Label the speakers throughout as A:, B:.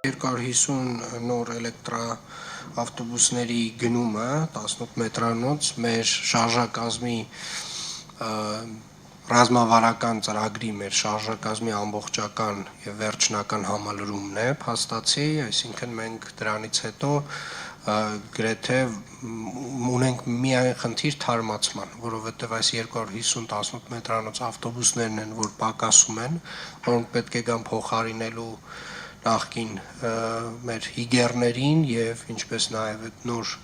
A: 250 նոր էլեկտրաավտոբուսների գնումը 18 մետրանոց մեր շարժակազմի ռազմավարական ծրագրի մեր շարժակազմի ամբողջական եւ վերջնական համալրումն է փաստացի, այսինքն մենք դրանից հետո գրեթե ունենք միայն խնդիր թարմացման, որովհետև այս 250 18 մետրանոց ավտոբուսներն են, որ պակասում են, որոնք պետք է գան փոխարինելու նախկին մեր հիգերներին եւ ինչպես նաեւ այդ նոր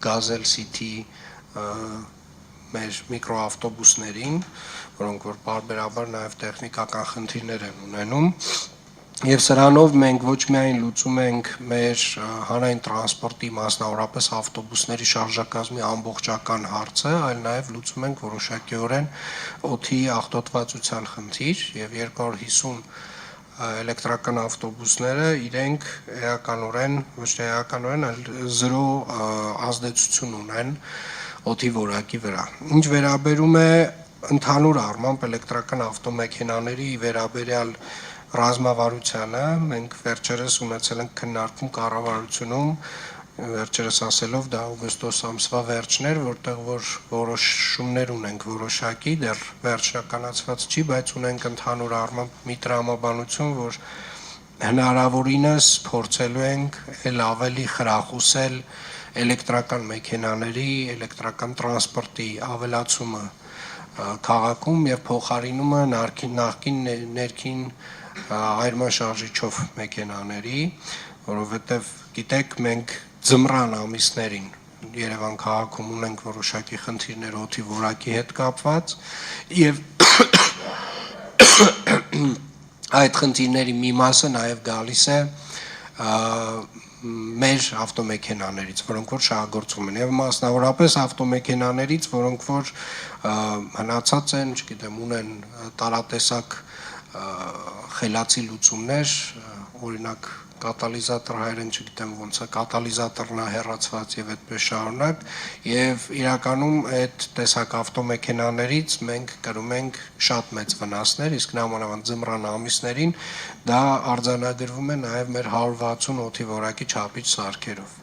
A: Gazelle City մեր միկրոավտոբուսներին, որոնք որ բարբերաբար նաեւ տեխնիկական խնդիրներ են ունենում եւ սրանով մենք ոչ միայն լուծում ենք մեր հանրային տրանսպորտի մասնավորապես ավտոբուսների շարժակազմի ամբողջական հարցը, այլ նաեւ լուծում ենք որոշակիորեն օդի աղտոտվածության խնդիր եւ 250 էլեկտրական ավտոբուսները իրենք էականորեն, ոչ թե էականորեն, այլ զրո ազդեցություն ունեն օդի որակի վրա։ Ինչ վերաբերում է ընդհանուր առմամբ էլեկտրական ավտոմեքենաների վերաբերյալ ռազմավարությանը, մենք վերջերս ունեցել ենք քննարկում կառավարությունում, վերջերս ասելով դա օգոստոս ամսվա վերջն էր, որտեղ որ որոշումներ ունենք որոշակի, դեռ վերջնականացված չի, բայց ունենք ընդհանուր առմամբ մի տրամաբանություն, որ հնարավորինս փորձելու ենք էլ ավելի խրախուսել էլեկտրական մեքենաների, էլեկտրական տրանսպորտի ավելացումը քաղաքում եւ փոխարինումը նախկին ներքին այրման շարժիչով մեքենաների, որովհետեւ գիտեք մենք ձմռան ամիսներին Երևան քաղաքում ունենք որոշակի խնդիրներ օդի որակի հետ կապված եւ այդ խնդիրների մի մասը նաեւ գալիս է մեր ավտոմեքենաներից, որոնք որ շահագործվում են եւ մասնավորապես ավտոմեքենաներից, որոնք որ հնացած են, չգիտեմ, ունեն տարատեսակ խելացի լուծումներ, օրինակ կատալիզատոր հայերեն չգիտեմ ոնց է, կատալիզատորն է հեռացված եւ այդպես շարունակ եւ իրականում այդ տեսակ ավտոմեքենաներից մենք կրում ենք շատ մեծ վնասներ, իսկ նամանավանդ ձմռան ամիսներին դա արձանագրվում է նաեւ մեր 160 օդի որակի չափիչ սարքերով։